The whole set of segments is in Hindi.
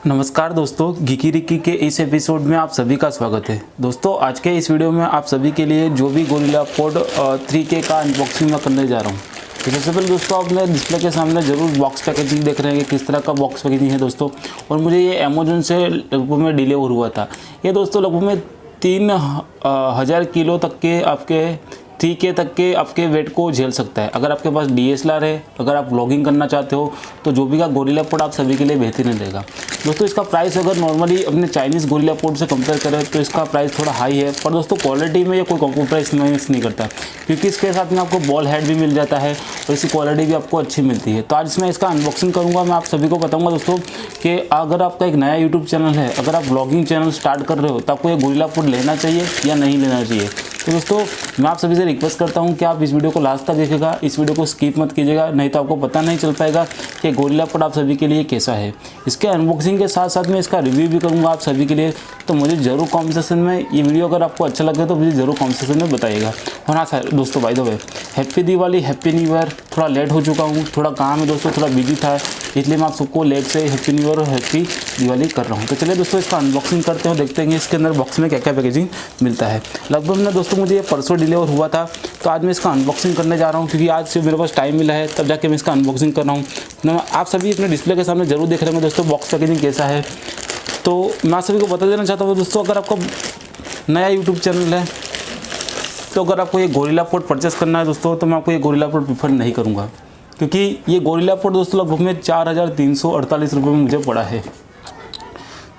नमस्कार दोस्तों, घिकी रिक्की के इस एपिसोड में आप सभी का स्वागत है। दोस्तों आज के इस वीडियो में आप सभी के लिए जो भी गोरिल्ला पोड 3K का अनबॉक्सिंग मैं करने जा रहा हूँ। तो सबसे पहले दोस्तों आप मेरे डिस्प्ले के सामने ज़रूर बॉक्स पैकेजिंग देख रहे हैं कि किस तरह का बॉक्स पैकेजिंग है दोस्तों। और मुझे ये अमेजोन से लगभग में डिलीवर हुआ था। ये दोस्तों लगभग में 3000 किलो तक के आपके 3K तक के आपके वेट को झेल सकता है। अगर आपके पास DSLR है, अगर आप व्लॉगिंग करना चाहते हो तो जो भी का गोरिल्ला पोड आप सभी के लिए बेहतरीन रहेगा। दोस्तों इसका प्राइस अगर नॉर्मली अपने चाइनीज़ गोरिल्ला पोड से कंपेयर करें तो इसका प्राइस थोड़ा हाई है, पर दोस्तों क्वालिटी में ये कोई कॉम्प्रोमाइज़ नहीं करता, क्योंकि इसके साथ में आपको बॉल हेड भी मिल जाता है और इसकी क्वालिटी भी आपको अच्छी मिलती है। तो आज मैं इसका अनबॉक्सिंग करूँगा। मैं आप सभी को बताऊँगा दोस्तों कि अगर आपका एक नया यूट्यूब चैनल है, अगर आप व्लॉगिंग चैनल स्टार्ट कर रहे हो तो आपको ये गोरिल्ला पोड लेना चाहिए या नहीं लेना चाहिए। तो दोस्तों मैं आप सभी से रिक्वेस्ट करता हूं कि आप इस वीडियो को लास्ट तक देखिएगा, इस वीडियो को स्किप मत कीजिएगा, नहीं तो आपको पता नहीं चल पाएगा कि गोरिल्ला पोड आप सभी के लिए कैसा है। इसके अनबॉक्सिंग के साथ साथ मैं इसका रिव्यू भी करूंगा आप सभी के लिए। तो मुझे ज़रूर कमेंट सेक्शन में ये वीडियो अगर आपको अच्छा लगे तो मुझे ज़रूर कमेंट सेक्शन में बताइएगा। और हाँ सर दोस्तों, by the way happy Diwali, happy new year. थोड़ा लेट हो चुका हूँ, थोड़ा काम है दोस्तों, थोड़ा बिजी था, इसलिए मैं आप सबको लेट से हैप्पी न्यू ईयर और हैप्पी दिवाली कर रहा हूँ। तो चलिए दोस्तों इसका अनबॉक्सिंग करते हैं, देखते हैं इसके अंदर बॉक्स में क्या क्या पैकेजिंग मिलता है। लगभग में दोस्तों मुझे ये परसों डिलीवर हुआ था, तो आज मैं इसका अनबॉक्सिंग करने जा रहा हूँ, क्योंकि आज से मेरे पास टाइम मिला है तब जाके मैं इसका अनबॉक्सिंग कर रहा हूँ। तो आप सभी अपने डिस्प्ले के सामने जरूर देख रहे होंगे दोस्तों बॉक्स पैकेजिंग कैसा है। तो मैं आप सभी को बता देना चाहता हूँ दोस्तों, अगर आपका नया यूट्यूब चैनल है तो अगर आपको ये गोरिल्ला पोड परचेस करना है दोस्तों, तो मैं आपको ये गोरिल्ला पोड प्रीफर नहीं करूँगा, क्योंकि ये गोरिल्ला पोड दोस्तों लगभग में 4348 रुपये में मुझे पड़ा है।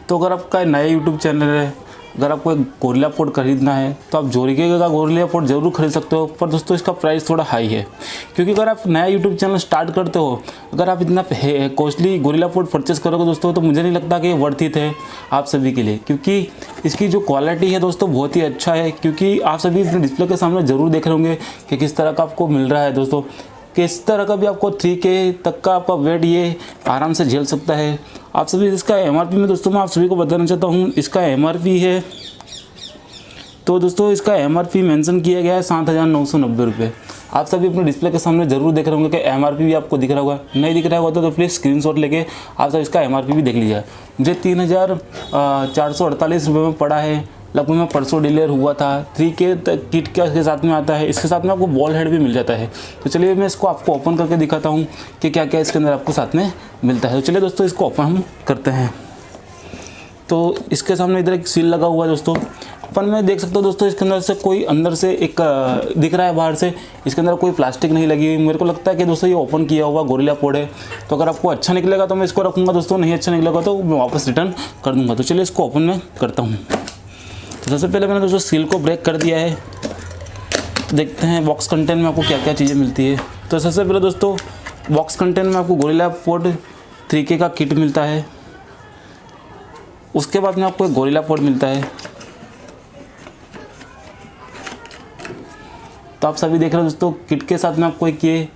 तो अगर आपका नया यूट्यूब चैनल है, अगर आपको एक गोरिल्ला पोड खरीदना है तो आप जोरिके का गोरिल्ला पोड जरूर खरीद सकते हो, पर दोस्तों इसका प्राइस थोड़ा हाई है। क्योंकि अगर आप नया यूट्यूब चैनल स्टार्ट करते हो, अगर आप इतना कॉस्टली गोरिल्ला पोड परचेस करोगे दोस्तों, तो मुझे नहीं लगता कि ये वर्थ इट है आप सभी के लिए, क्योंकि इसकी जो क्वालिटी है दोस्तों बहुत ही अच्छा है। क्योंकि आप सभी अपने डिस्प्ले के सामने ज़रूर देख रहे होंगे कि किस तरह का आपको मिल रहा है दोस्तों, किस तरह का भी आपको 3K तक का आपका वेट ये आराम से झेल सकता है। आप सभी इसका MRP में दोस्तों मैं आप सभी को बताना चाहता हूँ, इसका MRP है तो दोस्तों इसका MRP मेंशन किया गया है 7990 रुपये। आप सभी अपने डिस्प्ले के सामने जरूर देख रहे होंगे कि MRP भी आपको दिख रहा होगा। नहीं दिख रहा होगा तो प्लीज़ स्क्रीनशॉट लेके आप सब इसका MRP भी देख लीजिए। मुझे 3448 रुपये में पड़ा है। लगभग में परसों डिलीवर हुआ था। 3K किट के साथ में आता है, इसके साथ में आपको बॉल हेड भी मिल जाता है। तो चलिए मैं इसको आपको ओपन करके दिखाता हूँ कि क्या क्या इसके अंदर आपको साथ में मिलता है। तो चलिए दोस्तों इसको ओपन हम करते हैं। तो इसके सामने इधर एक सील लगा हुआ है दोस्तों। अपन में देख सकते हो दोस्तों, इसके अंदर से कोई अंदर से एक दिख रहा है बाहर से, इसके अंदर कोई प्लास्टिक नहीं लगी हुई। मेरे को लगता है कि दोस्तों ये ओपन किया हुआ गोरिल्ला पोड है। तो अगर आपको अच्छा निकलेगा तो मैं इसको रखूँगा दोस्तों, नहीं अच्छा निकलेगा तो मैं वापस रिटर्न कर दूँगा। तो चलिए इसको ओपन में करता हूँ। तो सबसे पहले मैंने दोस्तों सील को ब्रेक कर दिया है। देखते हैं बॉक्स कंटेंट में आपको क्या क्या चीज़ें मिलती है। तो सबसे पहले दोस्तों बॉक्स कंटेंट में आपको गोरिल्ला पोड 3K का किट मिलता है। उसके बाद में आपको एक गोरिल्ला पोड मिलता है। तो आप सभी देख रहे हो दोस्तों, किट के साथ में आपको एक ये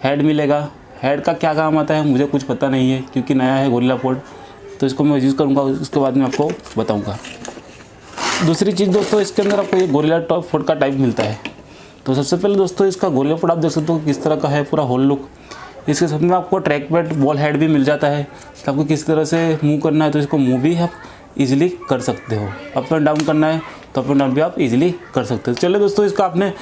हेड मिलेगा। हेड का क्या काम आता है मुझे कुछ पता नहीं है, क्योंकि नया है गोरिल्ला पोड, तो इसको मैं यूज़ करूँगा, उसके बाद में आपको बताऊँगा। दूसरी चीज़ दोस्तों, इसके अंदर आपको ये गोरिल्ला पोड का टाइप मिलता है। तो सबसे पहले दोस्तों इसका गोरिल्ला पोड आप देख सकते हो किस तरह का है, पूरा होल लुक। इसके साथ में आपको ट्रैक पैड बॉल हेड भी मिल जाता है। तो आपको किस तरह से मूव करना है तो इसको मूव भी आप इजीली कर सकते हो। अप एंड डाउन करना है तो अप एंड डाउन भी आप इजीली कर सकते हो। चलिए दोस्तों इसका आपने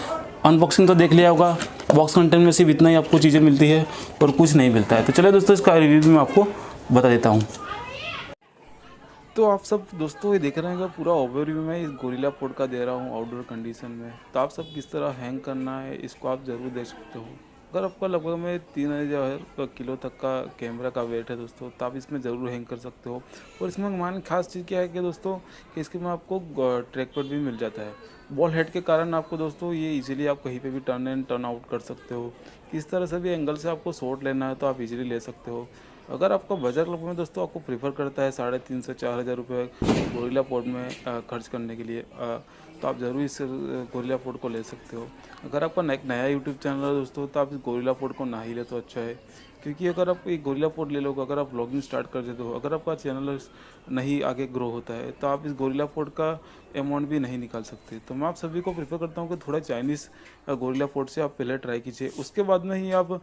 अनबॉक्सिंग तो देख लिया होगा। बॉक्स कंटेंट में सिर्फ इतना ही आपको चीज़ें मिलती है और कुछ नहीं मिलता है। तो चलिए दोस्तों इसका रिव्यू भी मैं आपको बता देता हूँ। तो आप सब दोस्तों ये देख रहे हैं पूरा ओवरव्यू मैं इस गोरिल्ला पोड का दे रहा हूँ आउटडोर कंडीशन में। तो आप सब किस तरह हैंग करना है इसको आप ज़रूर देख सकते हो। अगर आपका लगभग में 3000 किलो तक का कैमरा का वेट है दोस्तों, तो आप इसमें ज़रूर हैंग कर सकते हो। और इसमें हमारी खास चीज़ क्या है कि दोस्तों कि इसके में आपको ट्रैक पैड भी मिल जाता है। बॉल हेड के कारण आपको दोस्तों ये इजीली आप कहीं पे भी टर्न एंड टर्न आउट कर सकते हो। किस तरह से भी एंगल से आपको शॉट लेना है तो आप इजीली ले सकते हो। अगर आपका बजट लगभग में दोस्तों आपको प्रीफर करता है 3,500 से 4,000 रुपये गोरिल्ला पोड में खर्च करने के लिए, तो आप ज़रूर इस गोरिल्ला पोड को ले सकते हो। अगर आपका एक नया यूट्यूब चैनल है दोस्तों, तो आप इस गोरिल्ला पोड को ना ही ले तो अच्छा है, क्योंकि अगर आप एक गोरिल्ला पोड ले लोगे, अगर आप व्लॉगिंग स्टार्ट कर देते हो, अगर आपका चैनल नहीं आगे ग्रो होता है तो आप इस गोरिल्ला पोड का अमाउंट भी नहीं निकाल सकते। तो मैं आप सभी को प्रेफर करता हूँ कि थोड़ा चाइनीज़ गोरिल्ला पोड से आप पहले ट्राई कीजिए, उसके बाद में ही आप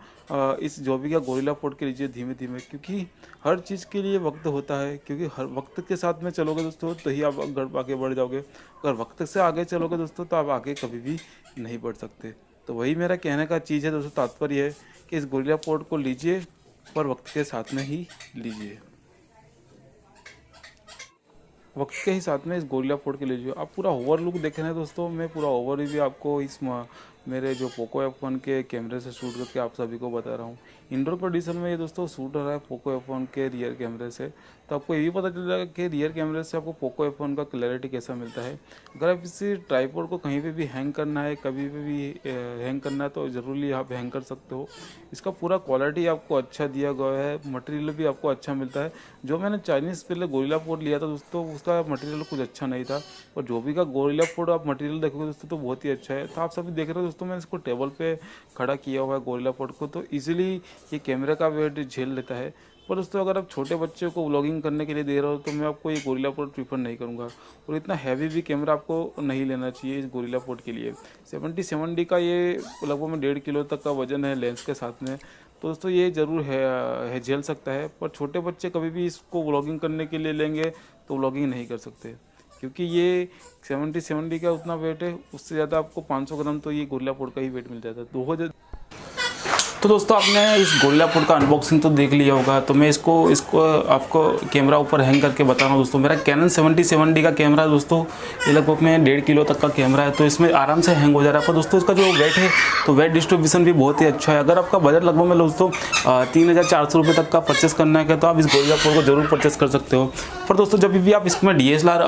इस जॉबी का गोरिल्ला पोड के लीजिए धीमे धीमे, क्योंकि हर चीज़ के लिए वक्त होता है। क्योंकि हर वक्त के साथ में चलोगे दोस्तों तो ही आप आगे बढ़ जाओगे, अगर वक्त से आगे चलोगे दोस्तों तो आप आगे कभी भी नहीं बढ़ सकते। तो वही मेरा कहने का चीज़ है दोस्तों, तात्पर्य है कि इस गोरिल्ला पोड को लीजिए पर वक्त के साथ में ही लीजिए, वक्त के ही साथ में इस गोरिल्ला पोड के लीजिए। आप पूरा ओवरलुक देख रहे हैं दोस्तों, मैं पूरा ओवरव्यू आपको इस मेरे जो पोको F1 के कैमरे से शूट करके आप सभी को बता रहा हूँ। इंडोर कंडीशन में ये दोस्तों शूट हो रहा है पोको F1 के रियर कैमरे से, तो आपको ये भी पता चल जाएगा कि रियर कैमरे से आपको पोको F1 का क्लैरिटी कैसा मिलता है। अगर आप इसी ट्राइपॉड को कहीं पे भी हैंग करना है, कभी भी हैंग करना है तो ज़रूरी आप हैंग कर सकते हो। इसका पूरा क्वालिटी आपको अच्छा दिया गया है, मटेरियल भी आपको अच्छा मिलता है। जो मैंने चाइनीज़ पहले गोरिल्ला पोड लिया था दोस्तों, उसका मटेरियल कुछ अच्छा नहीं था, और जो भी का गोरिल्ला पोड आप मटेरियल देखोगे दोस्तों तो बहुत ही अच्छा है। तो आप सभी देख रहे हो दोस्तों, मैंने इसको टेबल पे खड़ा किया हुआ है गोरिल्ला पोड को, तो इजीली ये कैमरे का वेट झेल लेता है। पर दोस्तों अगर आप छोटे बच्चे को व्लॉगिंग करने के लिए दे रहे हो तो मैं आपको ये गोरिल्ला पोड प्रीफर नहीं करूँगा, और इतना हैवी भी कैमरा आपको नहीं लेना चाहिए इस गोरिल्ला पोड के लिए। 70-70 का ये लगभग में 1.5 किलो तक का वजन है लेंस के साथ में, तो दोस्तों ये ज़रूर है झेल सकता है। पर छोटे बच्चे कभी भी इसको व्लॉगिंग करने के लिए लेंगे तो व्लॉगिंग नहीं कर सकते, क्योंकि ये 70 का उतना वेट है, उससे ज़्यादा आपको 500 ग्राम तो ये गोरिल्ला पोड का ही वेट मिल जाता है। तो दोस्तों आपने इस गोरिल्ला पोड का अनबॉक्सिंग तो देख लिया होगा, तो मैं इसको आपको कैमरा ऊपर हैंग करके बता रहा हूँ दोस्तों। मेरा कैनन 70-70 का कैमरा है दोस्तों, ये लगभग में 1.5 किलो तक का कैमरा है, तो इसमें आराम से हैंग हो जा रहा है। पर दोस्तों इसका जो वेट है तो वेट डिस्ट्रीब्यूशन भी बहुत ही अच्छा है। अगर आपका बजट लगभग में दोस्तों 3,400 रुपये तक का परचेस करना है तो आप इस गोरिल्ला पोड को जरूर परचेस कर सकते हो। पर दोस्तों जब भी आप इसमें DSLR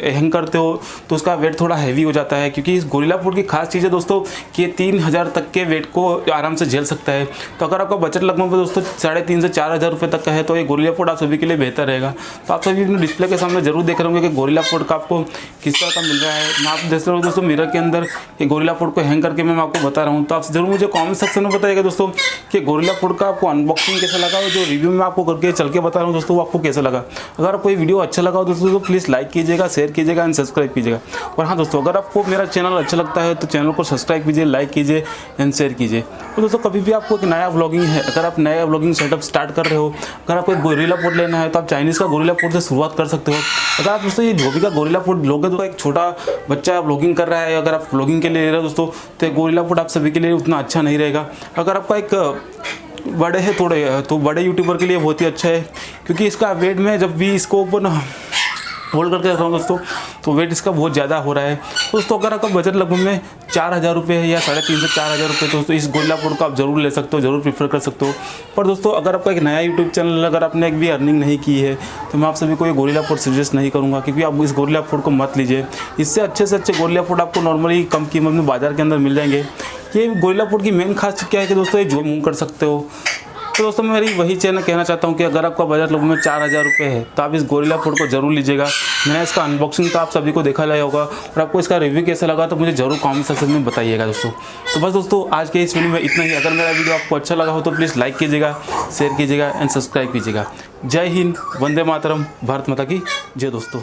हैंग करते हो तो उसका वेट थोड़ा हैवी हो जाता है, क्योंकि इस गोरिल्ला पोड की खास चीज़ है दोस्तों कि 3,000 तक के वेट को आराम से झेल सकता है। तो अगर आपका बजट लगभग दोस्तों 3,500 से 4,000 रुपये तक का है तो ये गोरिल्ला पोड आप सभी के लिए बेहतर रहेगा। तो आप सभी अपने डिस्प्ले के सामने जरूर देख रहे होंगे कि गोरिल्ला पोड का आपको किस तरह का मिल रहा है। मैं आप देख रहे हो दोस्तों मिरर के अंदर ये गोरिल्ला पोड को हैंग करके मैं आपको बता रहा हूँ। तो आप जरूर मुझे कॉमेंट सेक्शन में बताइएगा दोस्तों कि गोरिल्ला पोड का आपको अनबॉक्सिंग कैसा लगा, और जो रिव्यू मैं आपको करके चल के बता रहा हूँ दोस्तों वो आपको कैसा लगा। अगर आपको ये वीडियो अच्छा लगा हो दोस्तों तो प्लीज़ लाइक कीजिएगा, शेयर कीजिएगा एंड सब्सक्राइब कीजिएगा। और हाँ दोस्तों, अगर आपको मेरा चैनल अच्छा लगता है तो चैनल को सब्सक्राइब कीजिए, लाइक कीजिए एंड शेयर कीजिए। तो दोस्तों कभी भी आपको एक नया व्लॉगिंग है, अगर आप नया व्लॉगिंग सेटअप स्टार्ट कर रहे हो, अगर आपको एक गोरिल्ला पोड लेना है तो आप चाइनीज़ का गोरिल्ला पोड से शुरुआत कर सकते हो। अगर आप दोस्तों ये जॉबी का गोरिल्ला पोड लोगे तो एक छोटा बच्चा व्लॉगिंग कर रहा है, अगर आप व्लॉगिंग के लिए ले रहे हो दोस्तों तो एक गोरिल्ला पोड आप सभी के लिए उतना अच्छा नहीं रहेगा। अगर आपका एक बड़े है थोड़े तो बड़े यूट्यूबर के लिए बहुत ही अच्छा है, क्योंकि इसका वेट में जब भी इसको ऊपर होल्ड करके रख रहा हूँ दोस्तों तो वेट इसका बहुत ज़्यादा हो रहा है। दोस्तों अगर आपका बजट लगभग में 4,000 रुपये है या 3,500 से 4,000 रुपये, तो दोस्तों इस गोरिल्ला पोड को आप जरूर ले सकते हो, जरूर प्रीफर कर सकते हो। पर दोस्तों अगर आपका एक नया यूट्यूब चैनल, अगर आपने एक भी अर्निंग नहीं की है तो मैं आप सभी को ये गोरिल्ला पोड सजेस्ट नहीं करूँगा, क्योंकि आप इस गोरिल्ला पोड को मत लीजिए। इससे अच्छे से अच्छे गोरिल्ला पोड आपको नॉर्मली कम कीमत में बाजार के अंदर मिल जाएंगे। ये गोरिल्ला पोड की मेन खास चीज़ क्या है कि दोस्तों ये जो मूव कर सकते हो। तो दोस्तों मैं मेरी वही चैनल कहना चाहता हूँ कि अगर आपका बजट लगभग में 4,000 रुपये है तो आप इस गोरिल्ला पोड को जरूर लीजिएगा। मैंने इसका अनबॉक्सिंग तो आप सभी को देखा लिया होगा, और आपको इसका रिव्यू कैसा लगा तो मुझे जरूर कमेंट सेक्शन में बताइएगा दोस्तों। तो बस दोस्तों आज के इस वीडियो में इतना ही। अगर मेरा वीडियो आपको अच्छा लगा हो तो प्लीज़ लाइक कीजिएगा, शेयर कीजिएगा एंड सब्सक्राइब कीजिएगा। जय हिंद, वंदे मातरम, भारत माता की जय दोस्तों।